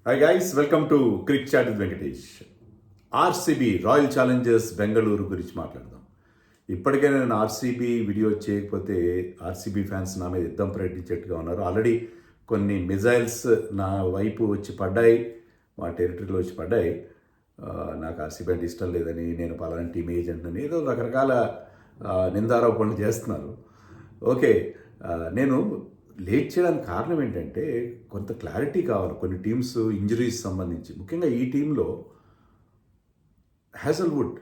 Hi guys, welcome to crick chat with Venkatesh. RCB Royal Challengers Bengaluru గురించి మాట్లాడదాం. ఇప్పటికే నేను ఆర్సీబీ వీడియో చేయకపోతే ఆర్సీబీ ఫ్యాన్స్ నా మీద యుద్ధం ప్రకటించేట్టుగా ఉన్నారు. ఆల్రెడీ కొన్ని మిజైల్స్ నా వైపు వచ్చి పడ్డాయి, మా టెరిటరీలో వచ్చి పడ్డాయి. నాకు ఆర్సీబీ అంటే ఇష్టం లేదని, నేను పలానా టీమ్ ఏజెంట్ అని ఏదో రకరకాల నిందారోపణలు చేస్తున్నారు. ఓకే, నేను లేట్ చేయడానికి కారణం ఏంటంటే కొంత క్లారిటీ కావాలి. కొన్ని టీమ్స్ ఇంజరీస్ సంబంధించి, ముఖ్యంగా ఈ టీంలో Hazlewood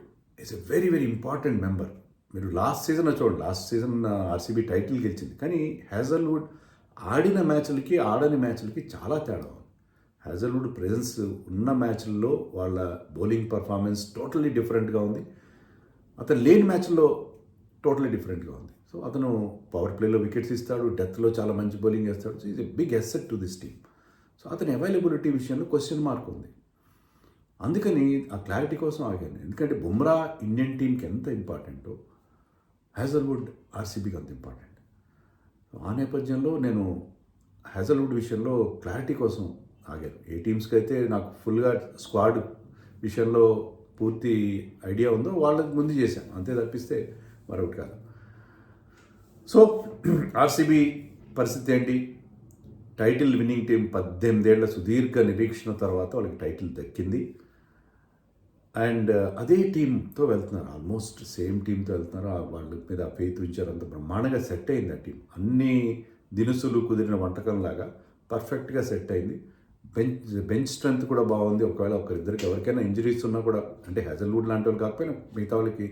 is a very very important member. మీరు లాస్ట్ సీజన్ చూడండి, లాస్ట్ సీజన్ ఆర్సీబీ టైటిల్ గెలిచింది, కానీ హ్యాజల్వుడ్ ఆడిన మ్యాచ్లకి ఆడని మ్యాచ్లకి చాలా తేడా ఉంది. హ్యాజల్వుడ్ ప్రెజెన్స్ ఉన్న మ్యాచ్ల్లో వాళ్ళ బౌలింగ్ పర్ఫార్మెన్స్ టోటల్లీ డిఫరెంట్గా ఉంది, అతను లేని మ్యాచ్లో టోటల్లీ డిఫరెంట్గా ఉంది. సో అతను పవర్ ప్లేలో వికెట్స్ ఇస్తాడు, డెత్లో చాలా మంచి బౌలింగ్ వేస్తాడు. So is a big asset to this team. So అతని అవైలబిలిటీ విషయంలో క్వశ్చన్ మార్క్ ఉంది. అందుకని ఆ క్లారిటీ కోసం ఆగాను. ఎందుకంటే బుమ్రా ఇండియన్ టీంకి ఎంత ఇంపార్టెంటో హ్యాజల్వుడ్ ఆర్సీబీకి అంత ఇంపార్టెంట్. ఆ నేపథ్యంలో నేను హ్యాజల్వుడ్ విషయంలో క్లారిటీ కోసం ఆగాను. ఏ టీమ్స్కి అయితే నాకు ఫుల్గా స్క్వాడ్ విషయంలో పూర్తి ఐడియా ఉందో వాళ్ళకి ముందు చేశాను, అంతే తప్పిస్తే మరొకటి కాదు. సో ఆర్సీబీ పరిస్థితి ఏంటి? టైటిల్ విన్నింగ్ టీం 18 ఏళ్ల సుదీర్ఘ నిరీక్షణ తర్వాత వాళ్ళకి టైటిల్ దక్కింది. అండ్ అదే టీంతో వెళ్తున్నారు, ఆల్మోస్ట్ సేమ్ టీంతో వెళ్తున్నారు. వాళ్ళ మీద ఫెయిత్ ఉంచారు, అంత బ్రహ్మాండంగా సెట్ అయింది ఆ టీం. అన్ని దినుసులు కుదిరిన వంటకంలాగా పర్ఫెక్ట్గా సెట్ అయింది. బెంచ్ స్ట్రెంత్ కూడా బాగుంది. ఒకవేళ ఒకరిద్దరికి ఎవరికైనా ఇంజరీస్ ఉన్నా కూడా, అంటే హ్యాజల్వుడ్ లాంటి వాళ్ళు కాకపోయినా మిగతా వాళ్ళకి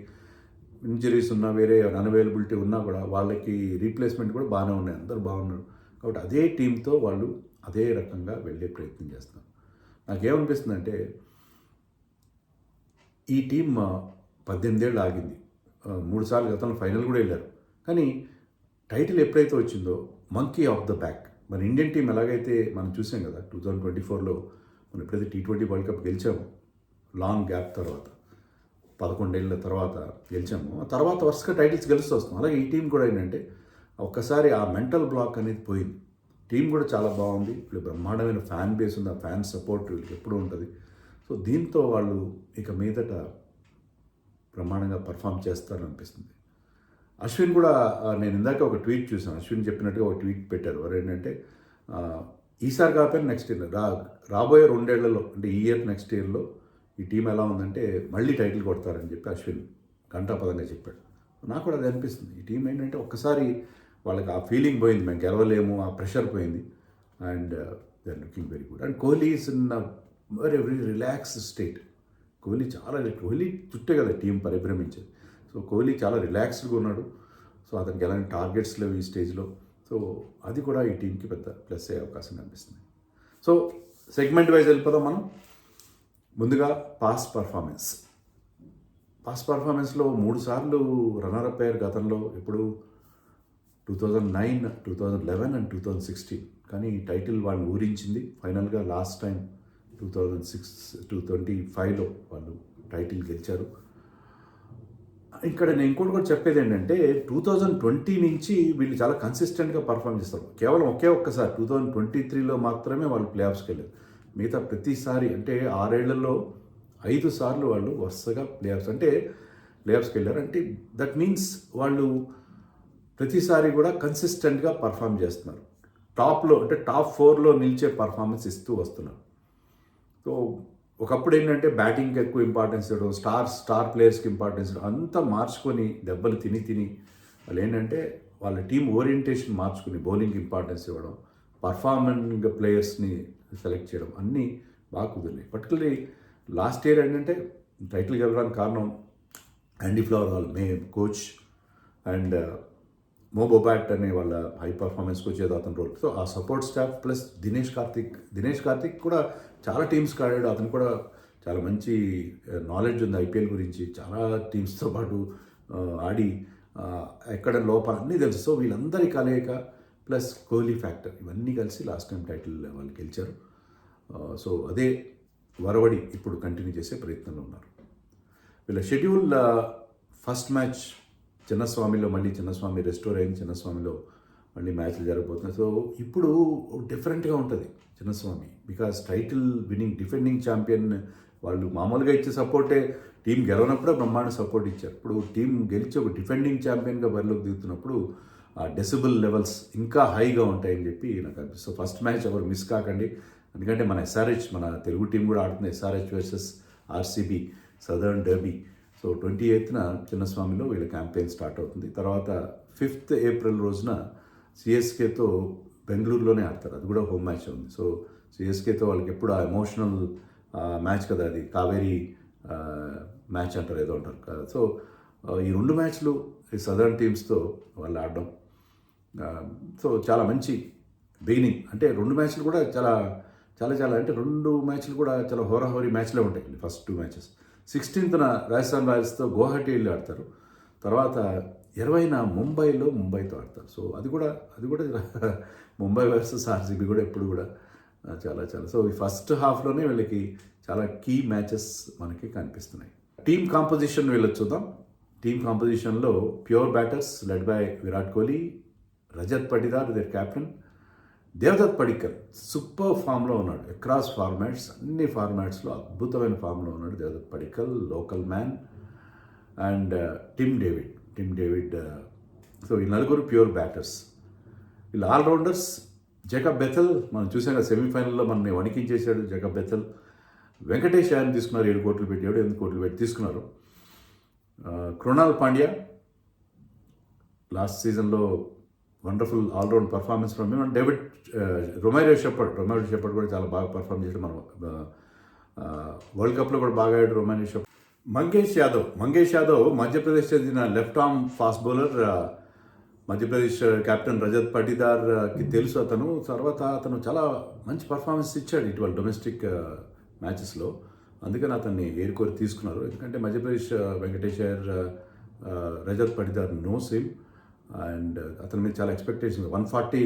ఇంజరీస్ ఉన్నా, వేరే అన్అవైలబిలిటీ ఉన్నా కూడా వాళ్ళకి రీప్లేస్మెంట్ కూడా బాగానే ఉన్నాయి, అందరూ బాగున్నారు. కాబట్టి అదే టీంతో వాళ్ళు అదే రకంగా వెళ్ళే ప్రయత్నం చేస్తున్నారు. నాకేమనిపిస్తుందంటే ఈ టీం 18 ఏళ్ళు ఆగింది, 3 సార్లు గతంలో ఫైనల్ కూడా వెళ్ళారు. కానీ టైటిల్ ఎప్పుడైతే వచ్చిందో మంకీ ఆఫ్ ద బ్యాక్. మన ఇండియన్ టీం ఎలాగైతే మనం చూసాం కదా, 2024లో మనం ఎప్పుడైతే T20 వరల్డ్ కప్ గెలిచామో, లాంగ్ గ్యాప్ తర్వాత 11 ఏళ్ళ తర్వాత గెలిచాము, ఆ తర్వాత వరుసగా టైటిల్స్ గెలుస్తూ వస్తాం. అలాగే ఈ టీం కూడా ఏంటంటే ఒక్కసారి ఆ మెంటల్ బ్లాక్ అనేది పోయింది. టీం కూడా చాలా బాగుంది, ఇప్పుడు బ్రహ్మాండమైన ఫ్యాన్ బేస్ ఉంది, ఆ ఫ్యాన్ సపోర్ట్ వీళ్ళకి ఎప్పుడూ ఉంటుంది. సో దీంతో వాళ్ళు ఇక మీదట బ్రహ్మాండంగా పర్ఫామ్ చేస్తారనిపిస్తుంది. అశ్విన్ కూడా, నేను ఇందాక ఒక ట్వీట్ చూసాను, అశ్విన్ చెప్పినట్టుగా ఒక ట్వీట్ పెట్టారు. వారు ఏంటంటే ఈసారి కాకపోయినా నెక్స్ట్ ఇయర్ రాబోయే 2 ఏళ్లలో, అంటే ఈ ఇయర్ నెక్స్ట్ ఇయర్లో ఈ టీం ఎలా ఉందంటే మళ్ళీ టైటిల్ కొడతారని చెప్పి అశ్విన్ ఘంటాపదంగా చెప్పాడు. నాకు కూడా అది అనిపిస్తుంది. ఈ టీం ఏంటంటే ఒక్కసారి వాళ్ళకి ఆ ఫీలింగ్ పోయింది, మేము గెలవలేము, ఆ ప్రెషర్ పోయింది. And they are looking very good. And Kohli is in very very relaxed state. Kohli చుట్టే కదా టీం పరిభ్రమించేది. సో కోహ్లీ చాలా రిలాక్స్డ్గా ఉన్నాడు. సో అతనికి ఎలాంటి టార్గెట్స్ లేవు ఈ స్టేజ్లో. సో అది కూడా ఈ టీంకి పెద్ద ప్లస్ అయ్యే అవకాశం కనిపిస్తుంది. సో సెగ్మెంట్ వైజ్ వెళ్ళిపోదాం మనం. ముందుగా పాస్ పర్ఫార్మెన్స్లో 3 సార్లు రన్నరప్ అయ్యారు గతంలో. ఇప్పుడు 2009, 2011 అండ్ 2016. కానీ టైటిల్ వాళ్ళు ఊరించింది. ఫైనల్గా లాస్ట్ టైం 2025లో వాళ్ళు టైటిల్ గెలిచారు. ఇక్కడ నేను ఇంకోటి కూడా చెప్పేది ఏంటంటే 2020 నుంచి వీళ్ళు చాలా కన్సిస్టెంట్గా పర్ఫామ్ చేస్తారు. కేవలం ఒక్కసారి 2023లో మాత్రమే వాళ్ళు ప్లే ఆఫ్స్కి వెళ్ళారు. మిగతా ప్రతిసారి, అంటే 6 ఏళ్లలో 5 సార్లు వాళ్ళు వరుసగా ప్లే ఆఫ్స్కి వెళ్ళారు. అంటే దట్ మీన్స్ వాళ్ళు ప్రతిసారి కూడా కన్సిస్టెంట్గా పర్ఫామ్ చేస్తున్నారు. టాప్లో, అంటే టాప్ 4లో నిలిచే పర్ఫార్మెన్స్ ఇస్తూ వస్తున్నారు. సో ఒకప్పుడు ఏంటంటే బ్యాటింగ్కి ఎక్కువ ఇంపార్టెన్స్ ఇవ్వడం, స్టార్ ప్లేయర్స్కి ఇంపార్టెన్స్ ఇవ్వడం, అంతా మార్చుకొని దెబ్బలు తిని వాళ్ళు ఏంటంటే వాళ్ళ టీం ఓరియంటేషన్ మార్చుకుని బౌలింగ్కి ఇంపార్టెన్స్ ఇవ్వడం, పర్ఫార్మింగ్ ప్లేయర్స్ని సెలెక్ట్ చేయడం, అన్నీ బాగా కుదిరినాయి. పర్టికులర్లీ లాస్ట్ ఇయర్ ఏంటంటే టైటిల్ గెలవడానికి కారణం యాండీ ఫ్లవర్ వాళ్ళ కోచ్ అండ్ మో బొబాట్ అనే వాళ్ళ హై పర్ఫార్మెన్స్ కోచ్ ఏదో అతని రోల్. సో ఆ support staff plus Dinesh Karthik కూడా చాలా టీమ్స్కి ఆడాడు. అతను కూడా చాలా మంచి నాలెడ్జ్ ఉంది ఐపీఎల్ గురించి, చాలా టీమ్స్తో పాటు ఆడి ఎక్కడ లోపాలు అన్నీ తెలుసు. సో వీళ్ళందరి కలయిక ప్లస్ కోహ్లీ ఫ్యాక్టర్, ఇవన్నీ కలిసి లాస్ట్ టైం టైటిల్ వాళ్ళు గెలిచారు. సో అదే వరవడి ఇప్పుడు కంటిన్యూ చేసే ప్రయత్నంలో ఉన్నారు. వీళ్ళ షెడ్యూల్ ఫస్ట్ మ్యాచ్ చిన్నస్వామిలో, మళ్ళీ చిన్నస్వామి రెస్టోర్ అయింది. చిన్నస్వామిలో మళ్ళీ మ్యాచ్లు జరగబోతున్నాయి. సో ఇప్పుడు డిఫరెంట్గా ఉంటుంది Chinnaswamy, because title winnowing defending champion వాళ్ళు మామూలుగా ఇచ్చే సపోర్టే టీం గెలవనప్పుడే బ్రహ్మాండ సపోర్ట్ ఇచ్చారు. ఇప్పుడు టీం గెలిచి ఒక డిఫెండింగ్ ఛాంపియన్గా బరిలోకి దిగుతున్నప్పుడు ఆ డెసిబుల్ లెవెల్స్ ఇంకా హైగా ఉంటాయని చెప్పి నాకు అనిపిస్తుంది. ఫస్ట్ మ్యాచ్ ఎవరు మిస్ కాకండి, ఎందుకంటే మన ఎస్ఆర్హెచ్, మన తెలుగు టీం కూడా ఆడుతుంది SRH versus RCB southern derby. So 28న చిన్నస్వామిలో వీళ్ళ క్యాంపెయిన్ స్టార్ట్ అవుతుంది. తర్వాత 5th ఏప్రిల్ రోజున సిఎస్కేతో బెంగళూరులోనే ఆడతారు, అది కూడా హోమ్ మ్యాచ్ ఉంది. సో సిఎస్కేతో వాళ్ళకి ఎప్పుడు ఆ ఎమోషనల్ మ్యాచ్ కదా, అది కావేరీ మ్యాచ్ అంటారు, ఏదో అంటారు కదా. సో ఈ 2 మ్యాచ్లు ఈ సదర్న్ టీమ్స్తో వాళ్ళు ఆడడం, సో చాలా మంచి బిగినింగ్. అంటే 2 మ్యాచ్లు కూడా చాలా చాలా చాలా అంటే 2 మ్యాచ్లు కూడా చాలా హోరాహోరీ మ్యాచ్లే ఉంటాయి. ఫస్ట్ 2 మ్యాచెస్ 16న రాజస్థాన్ రాయల్స్తో గువాహటి వెళ్ళి ఆడతారు. తర్వాత 20న ముంబైతో ఆడతారు. సో అది కూడా ముంబై వర్సెస్ ఆర్సీబీ కూడా ఎప్పుడు కూడా చాలా చాలా. సో ఈ ఫస్ట్ హాఫ్లోనే వీళ్ళకి చాలా కీ మ్యాచెస్ మనకి కనిపిస్తున్నాయి. టీమ్ కాంపోజిషన్ వీళ్ళకి చూద్దాం. టీమ్ కాంపోజిషన్లో pure batters led by Virat Kohli, Rajat Patidar their captain, Devdutt Padikkal super ఫామ్లో ఉన్నాడు అక్రాస్ ఫార్మాట్స్, అన్ని ఫార్మాట్స్లో అద్భుతమైన ఫామ్లో ఉన్నాడు Devdutt Padikkal, local man. And Tim David. So ఈ 4 ప్యూర్ బ్యాటర్స్. వీళ్ళు ఆల్రౌండర్స్ జేకబ్ బెథెల్, మనం చూసాం కదా సెమీఫైనల్లో మనల్ని వణికించేశాడు జేకబ్ బెథెల్. వెంకటేష్ ఆయన తీసుకున్నారు, 7 కోట్లు పెట్టి 8 కోట్లు పెట్టి తీసుకున్నారు. కృణాల్ పాండ్యా లాస్ట్ సీజన్లో wonderful all round performance from him. And Romario shepherd కూడా చాలా బాగా పర్ఫార్మ్ చేశాడు. మనం వరల్డ్ కప్లో కూడా బాగా ఆడాడు రొమారియో షెపర్డ్. మంగేష్ యాదవ్ మధ్యప్రదేశ్ చెందిన left arm fast bowler. Madhya Pradesh captain Rajat పటిదార్కి తెలుసు అతను. తర్వాత అతను చాలా మంచి పర్ఫార్మెన్స్ ఇచ్చాడు ఇటీవల డొమెస్టిక్ మ్యాచెస్లో, అందుకని అతన్ని ఏరుకోరి తీసుకున్నారు. ఎందుకంటే Madhya Pradesh Venkatesh Iyer Rajat Patidar knows him and అతని మీద చాలా ఎక్స్పెక్టేషన్. 140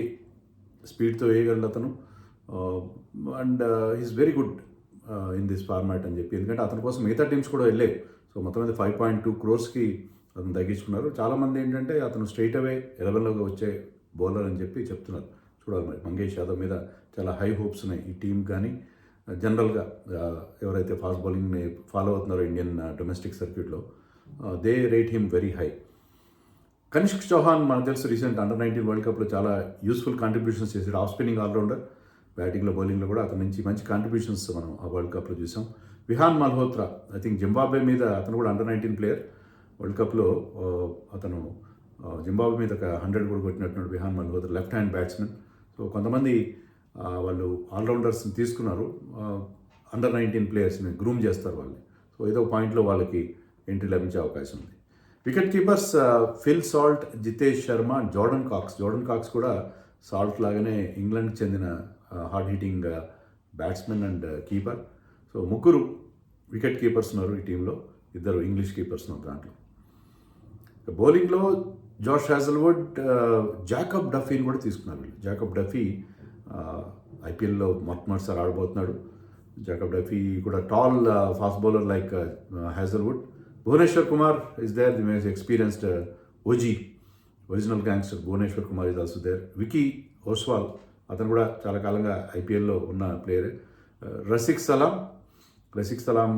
స్పీడ్తో వేయగలడు అతను. And is very good in this format అని చెప్పి, ఎందుకంటే అతని కోసం మిగతా టీమ్స్ కూడా వెళ్ళాయి. సో మొత్తం మీద 5.2 crores అతను తగ్గించుకున్నారు. చాలామంది ఏంటంటే అతను స్ట్రైట్ అవే 11లోకి వచ్చే బౌలర్ అని చెప్పి చెప్తున్నారు. చూడాలి మరి, మంగేష్ యాదవ్ మీద చాలా హై హోప్స్ ఉన్నాయి ఈ టీం. కానీ జనరల్గా ఎవరైతే ఫాస్ట్ బౌలింగ్ని ఫాలో అవుతున్నారో ఇండియన్ డొమెస్టిక్ సర్క్యూట్లో, they rate him very high. Kanishk Chauhan మనకు తెలుసు, రీసెంట్ అండర్-19 వరల్డ్ కప్లో చాలా యూస్ఫుల్ కాంట్రిబ్యూషన్స్ చేశాడు. ఆఫ్ స్పిన్నింగ్ ఆల్రౌండర్, బ్యాటింగ్లో బౌలింగ్లో కూడా అతని నుంచి మంచి కాంట్రిబ్యూషన్స్ మనం ఆ వరల్డ్ కప్లో చూసాం. Vihaan Malhotra, I think Zimbabwe మీద, అతను కూడా అండర్-19 ప్లేయర్. వరల్డ్ కప్లో అతను జింబాబ్వే మీద ఒక 100 కూడా కొట్టినట్టున్నాడు Vihaan Malhotra, left hand batsmen. So కొంతమంది వాళ్ళు ఆల్రౌండర్స్ని తీసుకున్నారు, అండర్-19 ప్లేయర్స్ని గ్రూమ్ చేస్తారు వాళ్ళని. సో ఏదో పాయింట్లో వాళ్ళకి ఎంట్రీ లభించే అవకాశం ఉంది. Wicket keepers Phil Salt, Jitesh Sharma, Jordan Cox కూడా సాల్ట్ లాగానే ఇంగ్లాండ్కి చెందిన hard hitting batsmen and keeper. So 3 wicket keepers ఉన్నారు ఈ టీంలో, 2 ఇంగ్లీష్ కీపర్స్ ఉన్నారు దాంట్లో. బౌలింగ్లో జాష్ హ్యాజల్వుడ్, జాకబ్ డఫీని కూడా తీసుకున్నారు వీళ్ళు. జాకబ్ డఫీ ఐపీఎల్లో మొట్టమొదటిసారి ఆడబోతున్నాడు. జాకబ్ డఫీ కూడా tall fast bowler like Hazlewood. Bhuvneshwar Kumar is there, the most experienced OG, original gangster Bhuvneshwar Kumar is also there. Vicky Ostwal, అతను కూడా చాలా కాలంగా ఐపీఎల్లో ఉన్న ప్లేయరే. రసిక్ సలాం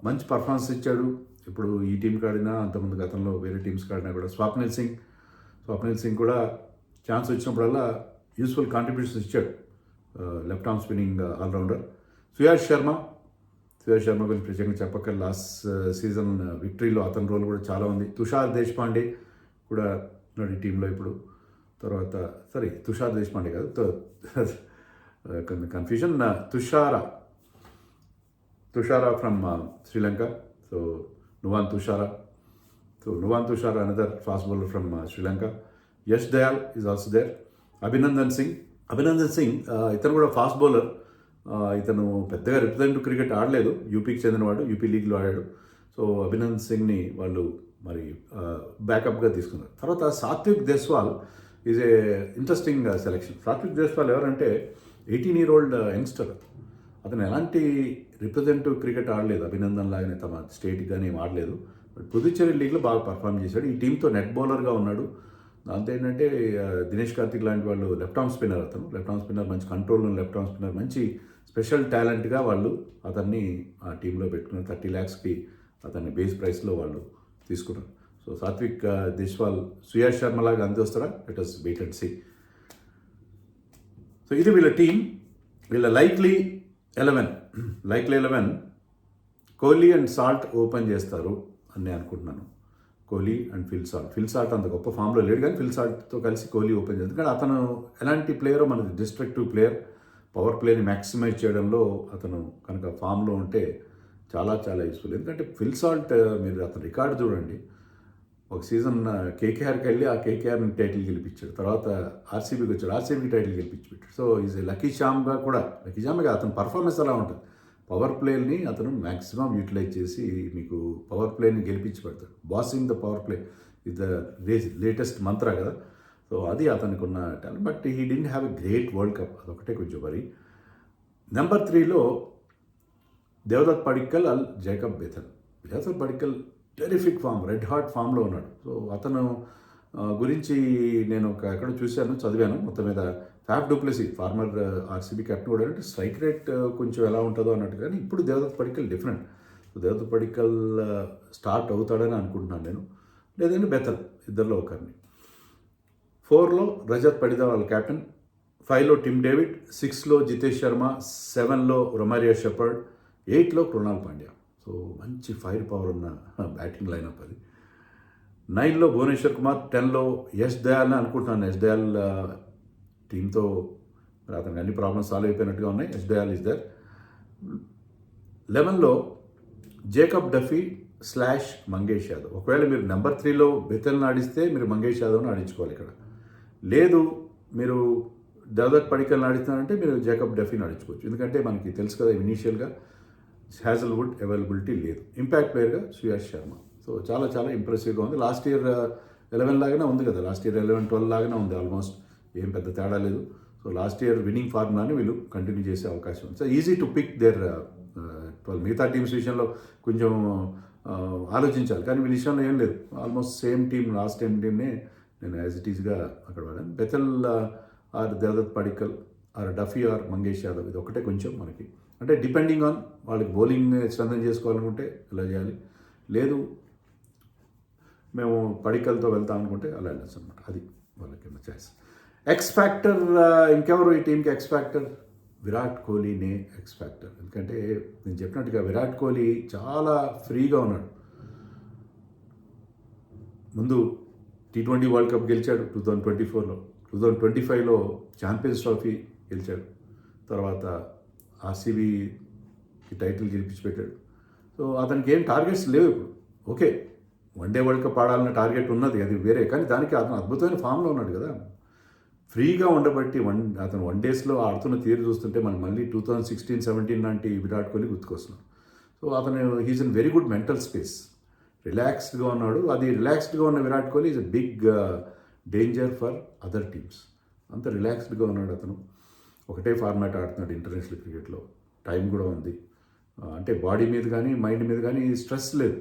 మంచి పర్ఫార్మెన్స్ ఇచ్చాడు. ఇప్పుడు ఈ టీంకి ఆడినా, అంతకుముందు గతంలో వేరే టీమ్స్కి ఆడినా కూడా. స్వప్నిల్ సింగ్ కూడా ఛాన్స్ వచ్చినప్పుడల్లా యూస్ఫుల్ కాంట్రిబ్యూషన్స్ ఇచ్చాడు, left arm spinning all rounder. Suyash Sharma గురించి ప్రత్యేకంగా చెప్పక, లాస్ట్ సీజన్ విక్టరీలో అతని రోల్ కూడా చాలా ఉంది. తుషార్ దేశపాండే కూడా ఉన్నాడు ఈ టీంలో ఇప్పుడు. తర్వాత తుషార్ దేశపాండే కాదు, confusion, Thushara from Sri Lanka. So Nuwan Thushara another fast bowler from Sri Lanka. Yash Dayal is also there. Abhinandan Singh ఇతను కూడా ఫాస్ట్ బౌలర్. ఇతను పెద్దగా రిప్రజెంటివ్ క్రికెట్ ఆడలేదు, యూపీకి చెందినవాడు, యూపీ లీగ్లో ఆడాడు. సో అభినందన్ సింగ్ని వాళ్ళు మరి బ్యాకప్గా తీసుకున్నారు. తర్వాత Satvik Deswal is a interesting selection. Satvik Deswal ఎవరంటే 18-year-old యంగ్స్టర్. అతను ఎలాంటి రిప్రజెంటివ్ క్రికెట్ ఆడలేదు, అభినందన్ లాగానే తమ స్టేట్కి కానీ ఏం ఆడలేదు. బట్ పుదుచ్చేరి లీగ్లో బాగా పర్ఫామ్ చేశాడు. ఈ టీంతో నెట్ బౌలర్గా ఉన్నాడు. దాంతో ఏంటంటే దినేష్ కార్తిక్ లాంటి వాళ్ళు లెఫ్ట్ ఆర్మ్ స్పిన్నర్, అతను లెఫ్ట్ ఆర్మ్ స్పిన్నర్, మంచి కంట్రోల్ ఉన్న లెఫ్ట్ ఆర్మ్ స్పిన్నర్, మంచి స్పెషల్ టాలెంట్గా వాళ్ళు అతన్ని ఆ టీంలో పెట్టుకున్నారు. 30 lakhsకి అతన్ని బేస్ ప్రైస్లో వాళ్ళు తీసుకున్నారు. సో సాత్విక్ దేశ్వాల్ సుయాష్ శర్మ లాగా అందిస్తారా? Let us wait and see. So ఇది వీళ్ళ టీం. వీళ్ళ likely 11 Kohli and Salt open చేస్తారు అని నేను అనుకుంటున్నాను. కోహ్లీ అండ్ ఫిల్ సాల్ట్ అంత గొప్ప ఫామ్లో లేడు, కానీ ఫిల్ సాల్ట్తో కలిసి కోహ్లీ ఓపెన్ చేస్తారు. కానీ అతను ఎలాంటి ప్లేయరో మనకి డిస్ట్రక్టివ్ ప్లేయర్, పవర్ ప్లేని మ్యాక్సిమైజ్ చేయడంలో అతను కనుక ఫామ్లో ఉంటే చాలా చాలా యూస్ఫుల్. ఎందుకంటే ఫిల్ సాల్ట్ మీరు అతని రికార్డు చూడండి. ఒక సీజన్ కేకేఆర్కి వెళ్ళి ఆ కేకేఆర్ని టైటిల్ గెలిపించాడు, తర్వాత ఆర్సీబీకి వచ్చాడు, ఆర్సీబీకి టైటిల్ గెలిపించాడు. సో ఈజ్ లక్కీ శ్యామ్గా కూడా, లక్కీ శ్యామ్గా అతని పర్ఫార్మెన్స్ అలా ఉంటుంది. పవర్ ప్లేని అతను మ్యాక్సిమం యూటిలైజ్ చేసి మీకు పవర్ ప్లేని గెలిపించి పెడతాడు. Bossing the power play is the latest mantra కదా. సో అది అతనికి ఉన్న talent. But he didn't have a great world cup, అదొకటే కొంచెం వరి. నెంబర్ 3లో Devdutt Padikkal or Jacob Bethell. Devdutt Padikkal terrific form, red hot ఫామ్లో ఉన్నాడు. సో అతను గురించి నేను ఎక్కడ చూశాను, చదివాను. మొత్తం మీద Faf du Plessis former RCB captain కూడా అంటే స్ట్రైక్ రేట్ కొంచెం ఎలా ఉంటుందో అన్నట్టు. కానీ ఇప్పుడు Devdutt Padikkal different. So Devdutt Padikkal start అవుతాడని అనుకుంటున్నాను నేను, లేదంటే బెథెల్, ఇద్దరిలో ఒకరిని. 4లో రజత్ పడిదార్ వాళ్ళ కెప్టెన్, 5లో టిమ్ డేవిడ్, 6లో జితేష్ శర్మ, 7లో రొమారియో షెపర్డ్, 8లో కృణాల్ పాండ్యా. సో మంచి ఫైర్ పవర్ ఉన్న బ్యాటింగ్ లైనప్ అది. 9లో భువనేశ్వర్ కుమార్, 10లో యష్ దయాల్ అనుకుంటున్నాను. యష్ దయాల్ టీంతో అతనికి అన్ని ప్రాబ్లమ్స్ సాల్వ్ అయిపోయినట్టుగా ఉన్నాయి. Yash Dayal is there. 11లో జేకబ్ డఫీ / మంగేష్ యాదవ్. ఒకవేళ మీరు నెంబర్ 3లో బెథెల్ని ఆడిస్తే మీరు మంగేష్ యాదవ్ని ఆడించుకోవాలి ఇక్కడ. లేదు మీరు దేవదత్ పడిక్కల్ని ఆడిస్తానంటే మీరు జేకబ్ డఫీని ఆడించుకోవచ్చు. ఎందుకంటే మనకి తెలుసు కదా ఇనీషియల్గా హ్యాజల్వుడ్ అవైలబిలిటీ లేదు. ఇంపాక్ట్ ప్లేయర్గా సుయాష్ శర్మ. సో చాలా చాలా ఇంప్రెసివ్గా ఉంది. లాస్ట్ ఇయర్ 11 లాగానే ఉంది కదా, లాస్ట్ ఇయర్ 11-12 లాగానే ఉంది ఆల్మోస్ట్, ఏం పెద్ద తేడా లేదు. సో లాస్ట్ ఇయర్ విన్నింగ్ ఫార్ములాని వీళ్ళు కంటిన్యూ చేసే అవకాశం ఉంది. So easy to pick there 12. మిగతా టీమ్స్ విషయంలో కొంచెం ఆలోచించాలి, కానీ వీళ్ళ విషయంలో ఏం లేదు. Almost same team, last time టీమ్నే నేను యాజ్ ఇట్ ఈస్గా అక్కడ వాడాను. Bethell or Devdutt Padikkal or Duffy or Mangesh Yadav, ఇది ఒకటే కొంచెం మనకి అంటే డిపెండింగ్ ఆన్ వాళ్ళకి బౌలింగ్ స్ట్రెంథన్ చేసుకోవాలనుకుంటే ఇలా చేయాలి, లేదు మేము పడిక్కల్తో వెళ్తాం అనుకుంటే అలా వెళ్ళచ్చు అనమాట. అది వాళ్ళకి చాయిస్. ఎక్స్ ఫ్యాక్టర్ ఇంకెవరు ఈ టీంకి ఎక్స్ ఫ్యాక్టర్? విరాట్ కోహ్లీనే ఎక్స్ ఫ్యాక్టర్. ఎందుకంటే నేను చెప్పినట్టుగా విరాట్ కోహ్లీ చాలా ఫ్రీగా ఉన్నాడు. ముందు T20 వరల్డ్ కప్ గెలిచాడు 2024లో, 2025లో ఛాంపియన్స్ ట్రోఫీ గెలిచాడు, తర్వాత ఆర్సీబీకి టైటిల్ గెలిపించి పెట్టాడు. సో అతనికి ఏం టార్గెట్స్ లేవు ఇప్పుడు. ఓకే, వన్డే వరల్డ్ కప్ ఆడాలన్న టార్గెట్ ఉన్నది, అది వేరే. కానీ దానికి అతను అద్భుతమైన ఫామ్లో ఉన్నాడు కదా. ఫ్రీగా ఉండబట్టి అతను వన్ డేస్లో ఆడుతున్న తీరు చూస్తుంటే మనకు మళ్ళీ 2016-17 లాంటి విరాట్ కోహ్లీ గుర్తుకొస్తున్నాడు. సో అతను he's in very good mental space, రిలాక్స్డ్గా ఉన్నాడు. అది రిలాక్స్డ్గా ఉన్న Virat Kohli is a big danger for other teams. అంత రిలాక్స్డ్గా ఉన్నాడు అతను. ఒకటే ఫార్మాట్ ఆడుతున్నాడు ఇంటర్నేషనల్ క్రికెట్లో, టైం కూడా ఉంది. అంటే బాడీ మీద కానీ మైండ్ మీద కానీ స్ట్రెస్ లేదు.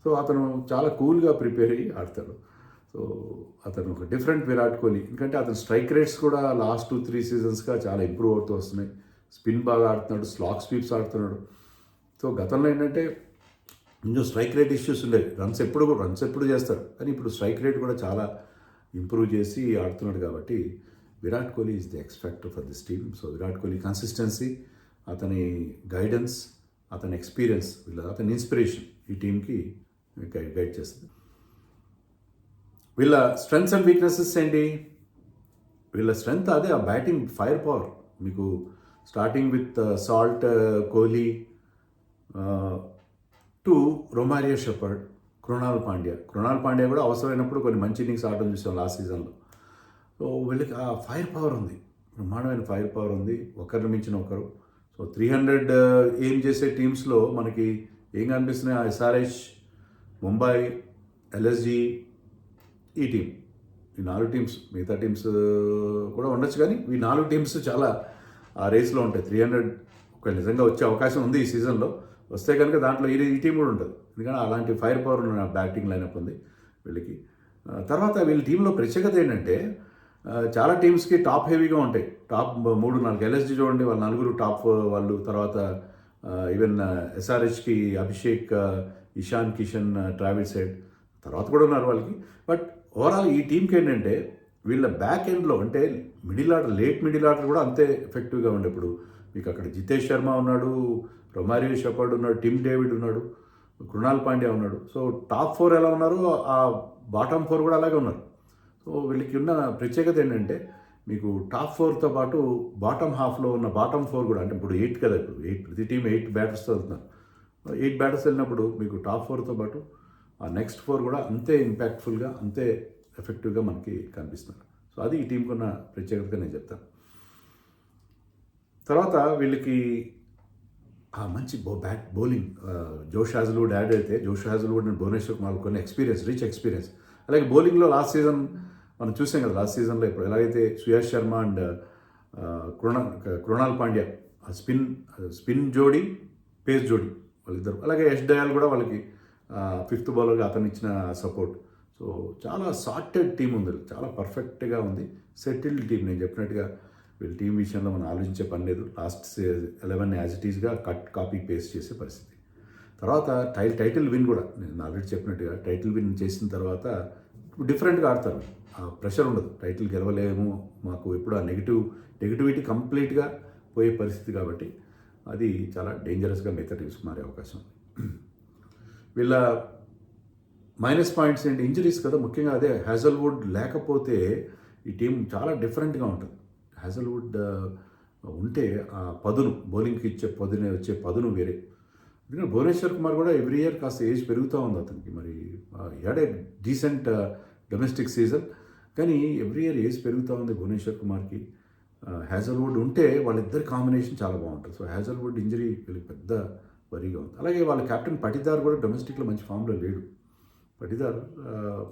సో అతను చాలా కూల్గా ప్రిపేర్ అయ్యి ఆడతాడు. సో అతను ఒక డిఫరెంట్ విరాట్ కోహ్లీ. ఎందుకంటే అతను స్ట్రైక్ రేట్స్ కూడా లాస్ట్ 2-3 సీజన్స్గా చాలా ఇంప్రూవ్ అవుతూ వస్తున్నాయి. స్పిన్ బాగా ఆడుతున్నాడు, స్లాక్ స్వీప్స్ ఆడుతున్నాడు. సో గతంలో ఏంటంటే కొంచెం స్ట్రైక్ రేట్ ఇష్యూస్ ఉండేవి, రన్స్ ఎప్పుడు చేస్తాడు, కానీ ఇప్పుడు స్ట్రైక్ రేట్ కూడా చాలా ఇంప్రూవ్ చేసి ఆడుతున్నాడు. కాబట్టి Virat Kohli is the X factor for this team. So Virat Kohli consistency, అతని గైడెన్స్, అతని ఎక్స్పీరియన్స్, అతని ఇన్స్పిరేషన్ ఈ టీంకి గైడ్ చేస్తుంది. వీళ్ళ స్ట్రెంగ్స్ అండ్ వీక్నెసెస్ ఏంటి? వీళ్ళ స్ట్రెంగ్త్ అదే ఆ బ్యాటింగ్ ఫైర్ పవర్. మీకు starting with salt, Kohli to Romario shepherd, Krunal Pandya కూడా అవసరమైనప్పుడు కొన్ని మంచి ఇన్నింగ్స్ ఆడడం చూసాం లాస్ట్ సీజన్లో. సో వీళ్ళకి ఆ ఫైర్ పవర్ ఉంది, బ్రహ్మాండమైన ఫైర్ పవర్ ఉంది, ఒకరిని మించిన ఒకరు. సో 300 ఏం చేసే టీమ్స్లో మనకి ఏం కనిపిస్తున్నాయి? SRH, ముంబై, LSG, ఈ టీం, ఈ 4 టీమ్స్. మిగతా టీమ్స్ కూడా ఉండొచ్చు, కానీ ఈ 4 టీమ్స్ చాలా ఆ రేస్లో ఉంటాయి. 300 ఒక నిజంగా వచ్చే అవకాశం ఉంది ఈ సీజన్లో. వస్తే కనుక దాంట్లో ఈ టీం కూడా ఉంటుంది. ఎందుకంటే అలాంటి ఫైర్ పవర్ ఉన్న బ్యాటింగ్ లైనప్ ఉంది వీళ్ళకి. తర్వాత వీళ్ళ టీంలో ప్రత్యేకత ఏంటంటే చాలా టీమ్స్కి టాప్ హెవీగా ఉంటాయి. టాప్ 3-4 ఎల్ఎస్జీ చూడండి, వాళ్ళ నలుగురు టాప్ వాళ్ళు. తర్వాత ఈవెన్ ఎస్ఆర్హెచ్కి అభిషేక్, ఇషాన్ కిషన్, ట్రావిస్ హెడ్ తర్వాత కూడా ఉన్నారు వాళ్ళకి. బట్ ఓవరాల్ ఈ టీంకి ఏంటంటే వీళ్ళ బ్యాక్ ఎండ్లో అంటే లేట్ మిడిల్ ఆర్డర్ కూడా అంతే ఎఫెక్టివ్గా ఉండే. ఇప్పుడు మీకు అక్కడ జితేష్ శర్మ ఉన్నాడు, రొమారియో షెపర్డ్ ఉన్నాడు, టిమ్ డేవిడ్ ఉన్నాడు, కృణాల్ పాండ్యా ఉన్నాడు. సో టాప్ 4 ఎలా ఉన్నారో ఆ బాటమ్ 4 కూడా అలాగే ఉన్నారు. సో వీళ్ళకి ఉన్న ప్రత్యేకత ఏంటంటే మీకు టాప్ 4తో పాటు బాటమ్ హాఫ్లో ఉన్న బాటమ్ 4 కూడా, అంటే ఇప్పుడు 8 కదా, ఇప్పుడు 8 ప్రతి టీం 8 బ్యాటర్స్తో వెళ్తున్నారు. 8 బ్యాటర్స్ వెళ్ళినప్పుడు మీకు టాప్ 4తో పాటు ఆ నెక్స్ట్ 4 కూడా అంతే ఇంపాక్ట్ఫుల్గా, అంతే ఎఫెక్టివ్గా మనకి కనిపిస్తున్నారు. సో అది ఈ టీంకి ఉన్న ప్రత్యేకతగా నేను చెప్తాను. తర్వాత వీళ్ళకి మంచి బౌలింగ్, జోష్ హాజల్వుడ్ యాడ్ అయితే, Josh Hazlewood and Bhubaneswar Kumar కొన్ని రిచ్ ఎక్స్పీరియన్స్. అలాగే బౌలింగ్లో లాస్ట్ సీజన్ మనం చూసాం కదా, లాస్ట్ సీజన్లో ఇప్పుడు ఎలాగైతే సుయాష్ శర్మ అండ్ కృణాల్ పాండ్యా స్పిన్ జోడీ, పేస్ జోడీ వాళ్ళిద్దరు. అలాగే యష్ దయాల్ కూడా వాళ్ళకి 5th బౌలర్గా అతను ఇచ్చిన సపోర్ట్. సో చాలా సార్టెడ్ టీం ఉంది, చాలా పర్ఫెక్ట్గా ఉంది, సెటిల్డ్ టీం. నేను చెప్పినట్టుగా వీళ్ళ టీం విషయంలో మనం ఆలోచించే పని లేదు. లాస్ట్ 11 యాజ్ ఇట్ ఈస్గా కాపీ పేస్ట్ చేసే పరిస్థితి. తర్వాత టైటిల్ విన్ కూడా నేను ఆల్రెడీ చెప్పినట్టుగా టైటిల్ విన్ చేసిన తర్వాత డిఫరెంట్గా ఆడతారు. ఆ ప్రెషర్ ఉండదు, టైటిల్ గెలవలేము, మాకు ఎప్పుడు ఆ నెగిటివిటీ కంప్లీట్గా పోయే పరిస్థితి. కాబట్టి అది చాలా డేంజరస్గా మిగతా టీమ్స్కి మారే అవకాశం ఉంది. వీళ్ళ మైనస్ పాయింట్స్ ఏంటి? ఇంజరీస్ కదా ముఖ్యంగా. అదే హ్యాజల్వుడ్ లేకపోతే ఈ టీం చాలా డిఫరెంట్గా ఉంటుంది. హ్యాజల్వుడ్ ఉంటే ఆ పదును, బౌలింగ్కి వచ్చే పదును వేరే. ఎందుకంటే భువనేశ్వర్ కుమార్ కూడా ఎవ్రీ ఇయర్ కాస్త ఏజ్ పెరుగుతూ ఉంది అతనికి. మరి had a decent domestic season, కానీ ఎవ్రీ ఇయర్ ఏజ్ పెరుగుతూ ఉంది భువనేశ్వర్ కుమార్కి. హ్యాజల్వుడ్ ఉంటే వాళ్ళిద్దరి కాంబినేషన్ చాలా బాగుంటుంది. సో హ్యాజల్వుడ్ ఇంజరీ వీళ్ళకి పెద్ద వరీగా ఉంది. అలాగే వాళ్ళ కెప్టెన్ పటిదార్ కూడా డొమెస్టిక్లో మంచి ఫామ్లో లేడు. పటిదార్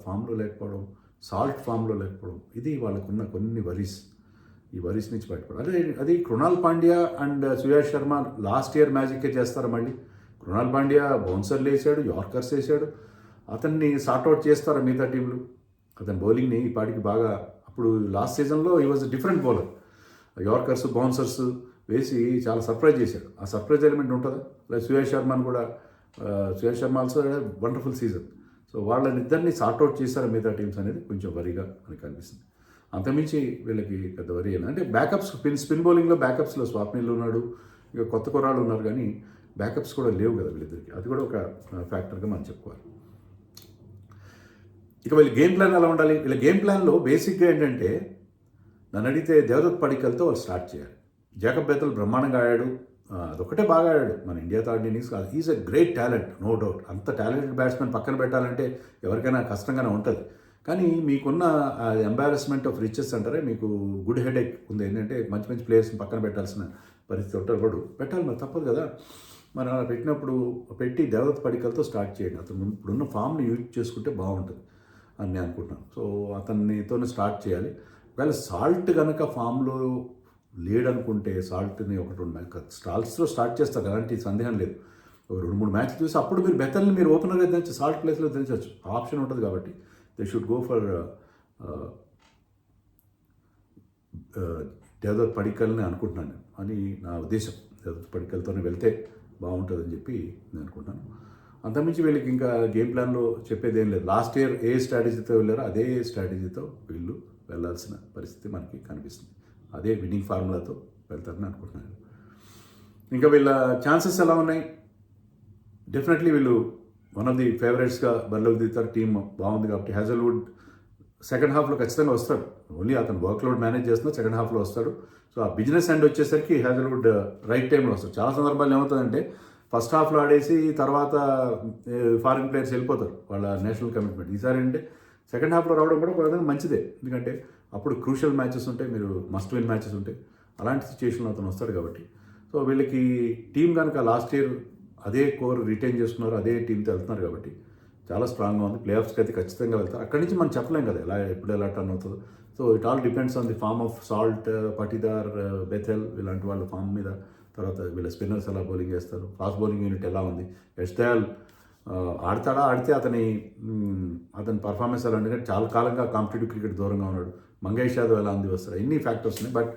ఫామ్లో లేకపోవడం, సాల్ట్ ఫామ్లో లేకపోవడం, ఇది వాళ్ళకున్న కొన్ని వరీస్. ఈ వరీస్ నుంచి బయటపడాలి. అది Krunal Pandya and Suyash Sharma last year మ్యాజిక్కే చేస్తారు మళ్ళీ. కృణాల్ పాండ్యా బౌన్సర్లు వేసాడు, యార్కర్స్ వేసాడు, అతన్ని సార్ట్అవుట్ చేస్తారు మిగతా టీంలు. అతని బౌలింగ్ని ఈ పాటికి బాగా, అప్పుడు లాస్ట్ సీజన్లో ఈ was different bowler. Yorkers, bouncers వేసి చాలా సర్ప్రైజ్ చేశాడు. ఆ సర్ప్రైజ్ ఎలిమెంట్ ఉంటుందా? Like Suyash Sharma also wonderful season. So వాళ్ళనిద్దరిని సార్ట్అవుట్ చేశారు మిగతా టీమ్స్ అనేది కొంచెం వరిగా మనకు అనిపిస్తుంది. అంతమించి వీళ్ళకి పెద్ద వరి అయినా అంటే బ్యాకప్స్, స్పిన్ బౌలింగ్లో బ్యాకప్స్లో స్వాప్నిల్ ఉన్నాడు, ఇక కొత్త కుర్రాళ్ళు ఉన్నారు, కానీ బ్యాకప్స్ కూడా లేవు కదా వీళ్ళిద్దరికి. అది కూడా ఒక ఫ్యాక్టర్గా మనం చెప్పుకోవాలి. ఇక వీళ్ళ గేమ్ ప్లాన్ ఎలా ఉండాలి? వీళ్ళ గేమ్ ప్లాన్లో బేసిక్గా ఏంటంటే నన్ను అడిగితే దేవదత్ పడికల్తో వాళ్ళు స్టార్ట్ చేయాలి. జాకబ్ బెథెల్ బ్రహ్మాండంగా ఆడాడు, అదొక్కటే బాగా ఆడాడు. మన ఇండియాతో ఆడిన ఇన్నింగ్స్ కాదు. Is a great talent, no doubt. అంత టాలెంటెడ్ బ్యాట్స్మెన్ పక్కన పెట్టాలంటే ఎవరికైనా కష్టంగానే ఉంటుంది. కానీ మీకున్న ఎంబారస్మెంట్ ఆఫ్ రిచెస్ అంటారే, మీకు గుడ్ హెడేక్ ఉంది. ఏంటంటే మంచి మంచి ప్లేయర్స్ని పక్కన పెట్టాల్సిన పరిస్థితి ఉంటారు, పెట్టాలి, మరి తప్పదు కదా. మరి అలా పెట్టి దేవదత్ పడికల్తో స్టార్ట్ చేయండి. అతను ఇప్పుడున్న ఫామ్ని యూజ్ చేసుకుంటే బాగుంటుంది అని నేను అనుకుంటున్నాను. సో అతనితోనే స్టార్ట్ చేయాలి. ఒకవేళ సాల్ట్ కనుక ఫామ్లో లేడనుకుంటే సాల్ట్ని ఒకటి 2 స్టాల్స్లో స్టార్ట్ చేస్తారు, అలాంటి సందేహం లేదు. ఒక 2-3 మ్యాచ్లు చూసి అప్పుడు మీరు బెతల్ని మీరు ఓపెనర్గా దించచ్చు, సాల్ట్ ప్లేస్లో దించవచ్చు, ఆప్షన్ ఉంటుంది. కాబట్టి they should go for Devdutt పడికల్ని అనుకుంటున్నాను అని నా ఉద్దేశం. దేవదత్ పడికల్తోనే వెళ్తే బాగుంటుందని చెప్పి నేను అనుకుంటున్నాను. అంతకుమించి వీళ్ళకి ఇంకా గేమ్ ప్లాన్లో చెప్పేది ఏం లేదు. లాస్ట్ ఇయర్ ఏ స్ట్రాటజీతో వెళ్ళారో అదే స్ట్రాటజీతో వీళ్ళు వెళ్ళాల్సిన పరిస్థితి మనకి కనిపిస్తుంది. అదే విన్నింగ్ ఫార్ములాతో వెళ్తారని అనుకుంటున్నాను. ఇంకా వీళ్ళ ఛాన్సెస్ ఎలా ఉన్నాయి? డెఫినెట్లీ వీళ్ళు వన్ ఆఫ్ ది ఫేవరెట్స్గా బరిలోకి దిగుతారు. టీమ్ బాగుంది కాబట్టి. హ్యాజల్వుడ్ సెకండ్ హాఫ్లో ఖచ్చితంగా వస్తాడు. ఓన్లీ అతను వర్క్లోడ్ మేనేజ్ చేస్తున్నా సెకండ్ హాఫ్లో వస్తాడు. సో ఆ బిజినెస్ ఎండ్ వచ్చేసరికి హ్యాజల్వుడ్ రైట్ టైంలో వస్తాడు. చాలా సందర్భాలు ఏమవుతుందంటే ఫస్ట్ హాఫ్లో ఆడేసి తర్వాత ఫారిన్ ప్లేయర్స్ వెళ్ళిపోతారు వాళ్ళ నేషనల్ కమిట్మెంట్. ఈసారి అంటే సెకండ్ హాఫ్లో రావడం కూడా మంచిదే, ఎందుకంటే అప్పుడు క్రూషియల్ మ్యాచెస్ ఉంటాయి, మీరు మస్ట్ విన్ మ్యాచెస్ ఉంటాయి. అలాంటి సిచ్యువేషన్లో అతను వస్తాడు కాబట్టి. సో వీళ్ళకి టీం కనుక లాస్ట్ ఇయర్ అదే కోర్ రిటైన్ చేసుకున్నారు, అదే టీంతో వెళ్తున్నారు కాబట్టి చాలా స్ట్రాంగ్గా ఉంది. ప్లే ఆఫ్స్కి అయితే ఖచ్చితంగా వెళ్తారు. అక్కడి నుంచి మనం చెప్పలేం కదా ఎప్పుడు ఎలా టర్న్ అవుతుందో. So it all depends on the form of Salt, Patidar, Bethell ఇలాంటి వాళ్ళ ఫామ్ మీద. తర్వాత వీళ్ళ స్పిన్నర్స్ ఎలా బౌలింగ్ చేస్తారు, ఫాస్ట్ బౌలింగ్ యూనిట్ ఎలా ఉంది. యష్ దయాల్ ఆడతాడా, ఆడితే అతని పర్ఫార్మెన్స్ ఎలా అంటే చాలా కాలంగా కాంపిటేటివ్ క్రికెట్ దూరంగా ఉన్నాడు. మంగేష్ యాదవ్ ఎలా అంది వస్తారు, ఎన్ని ఫ్యాక్టర్స్ ఉన్నాయి. బట్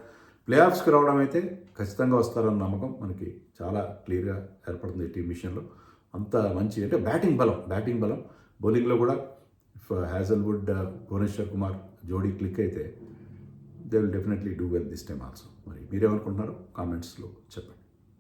ప్లే ఆఫ్స్కి రావడం అయితే ఖచ్చితంగా వస్తారన్న నమ్మకం మనకి చాలా క్లియర్గా ఏర్పడుతుంది ఈ టీం విషయంలో. అంత మంచి అంటే బ్యాటింగ్ బలం, బౌలింగ్లో కూడా హ్యాజల్వుడ్, భువనేశ్వర్ కుమార్ జోడీ క్లిక్ అయితే they will definitely do well this time also. మరి మీరేమనుకుంటున్నారో కామెంట్స్లో చెప్పండి.